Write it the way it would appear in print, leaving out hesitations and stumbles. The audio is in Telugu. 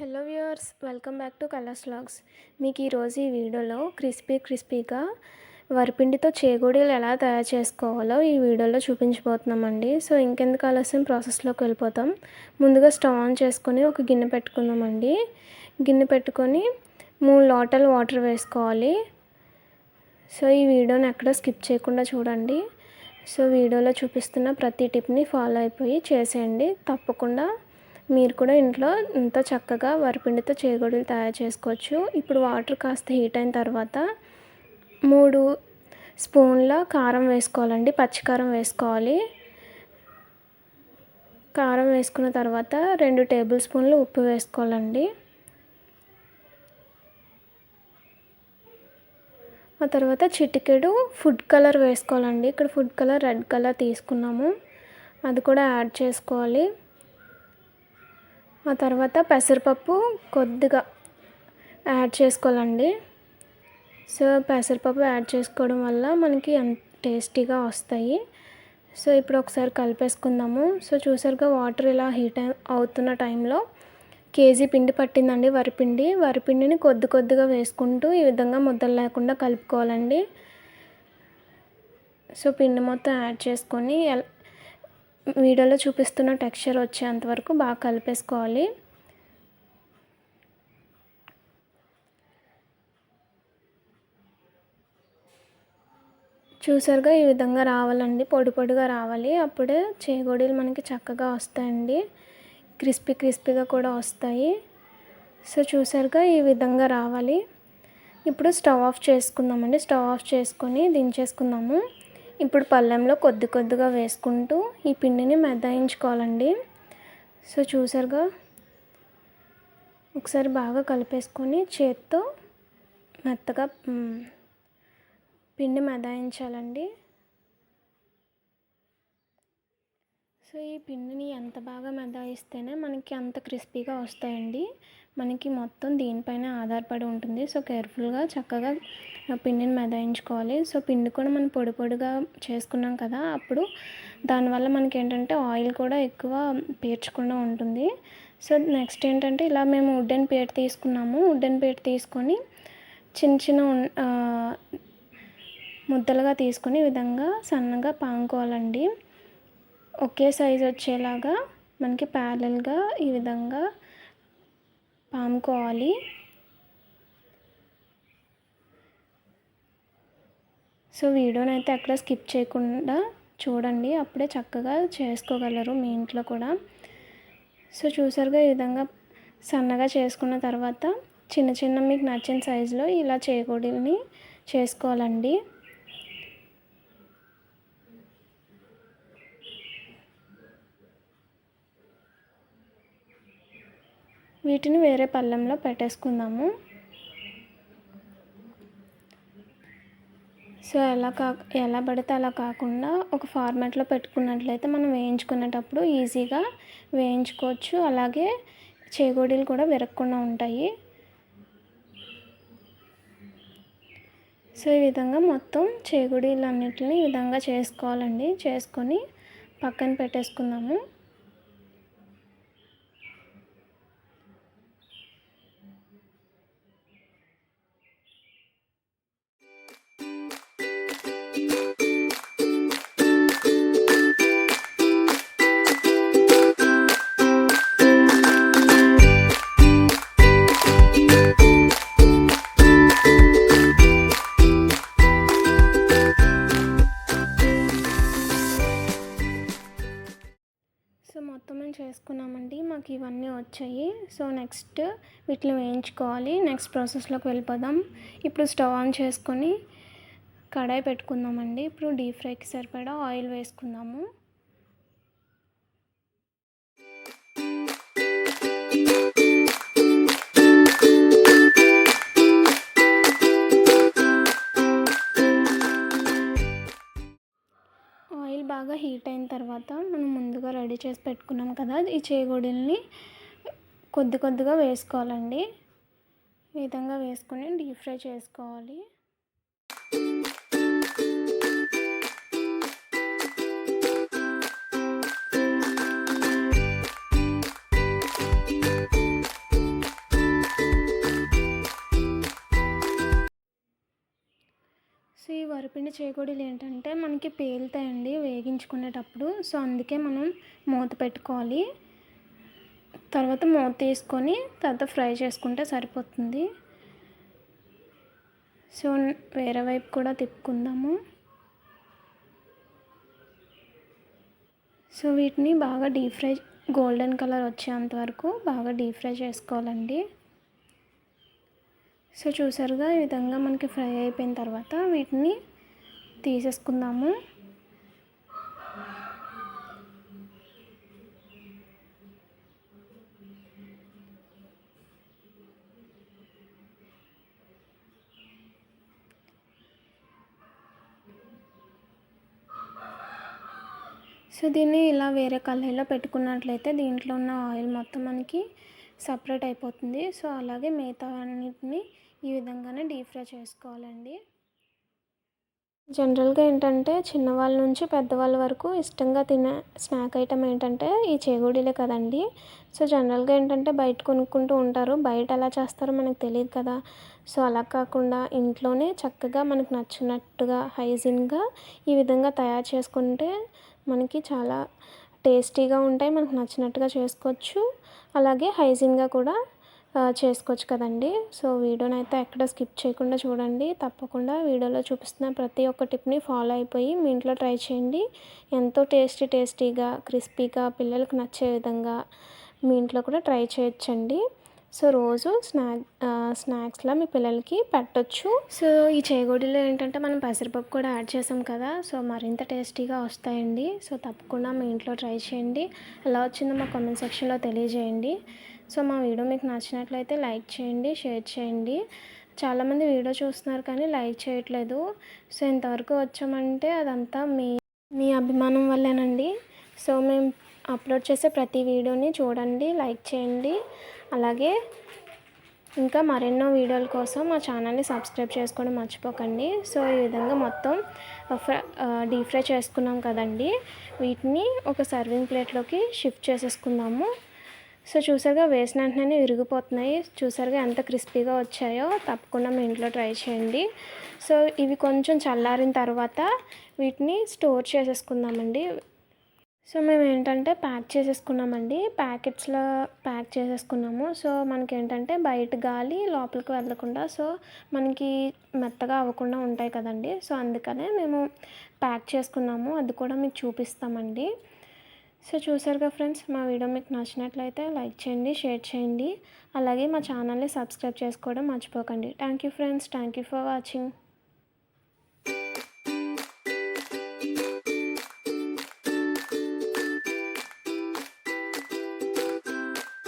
Hello viewers, welcome back to colours vlogs. మీకు ఈరోజు ఈ వీడియోలో క్రిస్పీగా వరిపిండితో చేగోడీలు ఎలా తయారు చేసుకోవాలో ఈ వీడియోలో చూపించబోతున్నామండి. సో ఇంకెందుకు ఆలస్యం, ప్రాసెస్లోకి వెళ్ళిపోతాం. ముందుగా స్టవ్ ఆన్ చేసుకొని ఒక గిన్నె పెట్టుకుందామండి. గిన్నె పెట్టుకొని 3 లోటాలు వాటర్ వేసుకోవాలి. సో ఈ వీడియోని ఎక్కడ స్కిప్ చేయకుండా చూడండి. సో వీడియోలో చూపిస్తున్న ప్రతి టిప్ని ఫాలో అయిపోయి చేసేయండి. తప్పకుండా మీరు కూడా ఇంట్లో ఇంత చక్కగా వరిపిండితో చేగోడీలు తయారు చేసుకోవచ్చు. ఇప్పుడు వాటర్ కాస్త హీట్ అయిన తర్వాత 3 స్పూన్ల కారం వేసుకోవాలండి. పచ్చికారం వేసుకోవాలి. కారం వేసుకున్న తర్వాత 2 టేబుల్ స్పూన్లు ఉప్పు వేసుకోవాలండి. ఆ తర్వాత చిటికెడు ఫుడ్ కలర్ వేసుకోవాలండి. ఇక్కడ ఫుడ్ కలర్ రెడ్ కలర్ తీసుకున్నాము, అది కూడా యాడ్ చేసుకోవాలి. ఆ తర్వాత పెసరపప్పు కొద్దిగా యాడ్ చేసుకోవాలండి. సో పెసరపప్పు యాడ్ చేసుకోవడం వల్ల మనకి టేస్టీగా వస్తాయి. సో ఇప్పుడు ఒకసారి కలిపేసుకుందాము. సో చూసారుగా వాటర్ ఇలా హీట్ అవుతున్న టైంలో కేజీ పిండి పట్టిందండి వరిపిండిని కొద్దిగా వేసుకుంటూ ఈ విధంగా ముద్దలు లేకుండా కలుపుకోవాలండి. సో పిండి మొత్తం యాడ్ చేసుకొని వీడియోలో చూపిస్తున్న టెక్స్చర్ వచ్చేంతవరకు బాగా కలిపేసుకోవాలి. చూసారుగా ఈ విధంగా రావాలండి, పొడిగా రావాలి. అప్పుడే చేగోడీలు మనకి చక్కగా వస్తాయండి, క్రిస్పీగా కూడా వస్తాయి. సో చూసారుగా ఈ విధంగా రావాలి. ఇప్పుడు స్టవ్ ఆఫ్ చేసుకుందామండి. స్టవ్ ఆఫ్ చేసుకొని దించేసుకుందాము. ఇప్పుడు పళ్ళెంలో కొద్దిగా వేసుకుంటూ ఈ పిండిని మెదాయించుకోవాలండి. సో చూసారుగా ఒకసారి బాగా కలిపేసుకొని చేత్తో మెత్తగా పిండి మెదాయించాలండి. సో ఈ పిండిని ఎంత బాగా మెదాయిస్తేనే మనకి అంత క్రిస్పీగా వస్తాయండి. మనకి మొత్తం దీనిపైన ఆధారపడి ఉంటుంది. సో కేర్ఫుల్గా చక్కగా పిండిని మెదాయించుకోవాలి. సో పిండి కూడా మనం పొడిగా చేసుకున్నాం కదా, అప్పుడు దానివల్ల మనకి ఏంటంటే ఆయిల్ కూడా ఎక్కువ పీల్చకుండా ఉంటుంది. సో నెక్స్ట్ ఏంటంటే ఇలా మేము వుడెన్ ప్లేట్ తీసుకున్నాము. వుడెన్ ప్లేట్ తీసుకొని చిన్న ముద్దలుగా తీసుకొని ఈ విధంగా సన్నగా పాముకోవాలండి. ఒకే సైజు వచ్చేలాగా మనకి ప్యారలల్గా ఈ విధంగా పాముకోవాలి. సో వీడియోని అయితే ఎక్కడ స్కిప్ చేయకుండా చూడండి, అప్పుడే చక్కగా చేసుకోగలరు మీ ఇంట్లో కూడా. సో చూసారుగా ఈ విధంగా సన్నగా చేసుకున్న తర్వాత చిన్న మీకు నచ్చిన సైజులో ఇలా చేగోడీలని చేసుకోవాలండి. వీటిని వేరే పళ్ళెంలో పెట్టేసుకుందాము. సో ఎలా పడితే అలా కాకుండా ఒక ఫార్మాట్లో పెట్టుకున్నట్లయితే మనం వేయించుకునేటప్పుడు ఈజీగా వేయించుకోవచ్చు. అలాగే చేగోడీలు కూడా విరగకుండా ఉంటాయి. సో ఈ విధంగా మొత్తం చేగోడీలన్నిటిని ఈ విధంగా చేసుకోవాలండి. చేసుకొని పక్కన పెట్టేసుకుందాము. మొత్తం మేము చేసుకున్నామండి, మాకు ఇవన్నీ వచ్చాయి. సో నెక్స్ట్ వీటిని వేయించుకోవాలి. నెక్స్ట్ ప్రాసెస్లోకి వెళ్ళిపోదాం. ఇప్పుడు స్టవ్ ఆన్ చేసుకొని కడాయి పెట్టుకుందామండి. ఇప్పుడు డీప్ ఫ్రైకి సరిపడా ఆయిల్ వేసుకుందాము. ఆయిల్ బాగా హీట్ అయిన తర్వాత మనం ముందుగా రెడీ చేసి పెట్టుకున్నాం కదా ఈ చేగోడీలని కొద్దిగా వేసుకోవాలండి. ఈ విధంగా వేసుకొని డీప్ ఫ్రై చేసుకోవాలి. ఇలాంటి చేకోడీలు ఏంటంటే మనకి పేలుతాయండి వేగించుకునేటప్పుడు. సో అందుకే మనం మూత పెట్టుకోవాలి. తర్వాత మూత తీసుకొని తర్వాత ఫ్రై చేసుకుంటే సరిపోతుంది. సో వేరే వైపు కూడా తిప్పుకుందాము. సో వీటిని బాగా డీప్ ఫ్రై గోల్డెన్ కలర్ వచ్చేంత వరకు బాగా డీప్ ఫ్రై చేసుకోవాలండి. సో చూసారుగా ఈ విధంగా మనకి ఫ్రై అయిపోయిన తర్వాత వీటిని తీసేసుకుందాము. సో దీన్ని ఇలా వేరే కళాయిలో పెట్టుకున్నట్లయితే దీంట్లో ఉన్న ఆయిల్ మొత్తం మనకి సపరేట్ అయిపోతుంది. సో అలాగే మిగతా అన్నిటిని ఈ విధంగానే డీప్ ఫ్రై చేసుకోవాలండి. జనరల్గా ఏంటంటే చిన్నవాళ్ళ నుంచి పెద్దవాళ్ళ వరకు ఇష్టంగా తినే స్నాక్ ఐటమ్ ఏంటంటే ఈ చేగోడీలే కదండి. సో జనరల్గా ఏంటంటే బయట కొనుక్కుంటూ ఉంటారు. బయట ఎలా చేస్తారో మనకు తెలియదు కదా. సో అలా కాకుండా ఇంట్లోనే చక్కగా మనకు నచ్చినట్టుగా హైజీన్గా ఈ విధంగా తయారు చేసుకుంటే మనకి చాలా టేస్టీగా ఉంటాయి. మనకు నచ్చినట్టుగా చేసుకోవచ్చు. అలాగే హైజీన్గా కూడా చేసుకోవచ్చు కదండి. సో వీడియోని అయితే ఎక్కడ స్కిప్ చేయకుండా చూడండి. తప్పకుండా వీడియోలో చూపిస్తున్న ప్రతి ఒక్క టిప్ని ఫాలో అయిపోయి మీ ఇంట్లో ట్రై చేయండి. ఎంతో టేస్టీగా క్రిస్పీగా పిల్లలకు నచ్చే విధంగా మీ ఇంట్లో కూడా ట్రై చేయొచ్చండి. సో రోజు స్నాక్స్లా మీ పిల్లలకి పెట్టొచ్చు. సో ఈ చేగోడీలో ఏంటంటే మనం పెసరపప్పు కూడా యాడ్ చేసాం కదా. సో మరింత టేస్టీగా వస్తాయండి. సో తప్పకుండా మీ ఇంట్లో ట్రై చేయండి. ఎలా వచ్చిందో మా కామెంట్ సెక్షన్లో తెలియజేయండి. సో మా వీడియో మీకు నచ్చినట్లయితే లైక్ చేయండి, షేర్ చేయండి. చాలామంది వీడియో చూస్తున్నారు కానీ లైక్ చేయట్లేదు. సో ఇంతవరకు వచ్చామంటే అదంతా మీ అభిమానం వల్లేనండి. సో మేము అప్లోడ్ చేసే ప్రతి వీడియోని చూడండి, లైక్ చేయండి. అలాగే ఇంకా మరెన్నో వీడియోల కోసం మా ఛానల్ని సబ్స్క్రైబ్ చేసుకోవడం మర్చిపోకండి. సో ఈ విధంగా మొత్తం డీప్ ఫ్రై చేసుకున్నాం కదండి. వీటిని ఒక సర్వింగ్ ప్లేట్లోకి షిఫ్ట్ చేసేసుకుందాము. సో చూసారుగా వేసిన వెంటనే విరిగిపోతున్నాయి. చూసారుగా ఎంత క్రిస్పీగా వచ్చాయో. తప్పకుండా మీ ఇంట్లో ట్రై చేయండి. సో ఇవి కొంచెం చల్లారిన తర్వాత వీటిని స్టోర్ చేసేసుకుందామండి. సో మేము ఏంటంటే ప్యాక్ చేసేసుకున్నామండి. ప్యాకెట్స్లో ప్యాక్ చేసేసుకున్నాము. సో మనకి ఏంటంటే బయట గాలి లోపలికి వెళ్ళకుండా సో మనకి మెత్తగా అవ్వకుండా ఉంటాయి కదండి. సో అందుకనే మేము ప్యాక్ చేసుకున్నాము. అది కూడా మీకు చూపిస్తామండి. సో చూసారుగా ఫ్రెండ్స్, మా వీడియో మీకు నచ్చినట్లయితే లైక్ చేయండి, షేర్ చేయండి. అలాగే మా ఛానల్ని సబ్స్క్రైబ్ చేసుకోవడం మర్చిపోకండి. Thank you friends. Thank you for watching.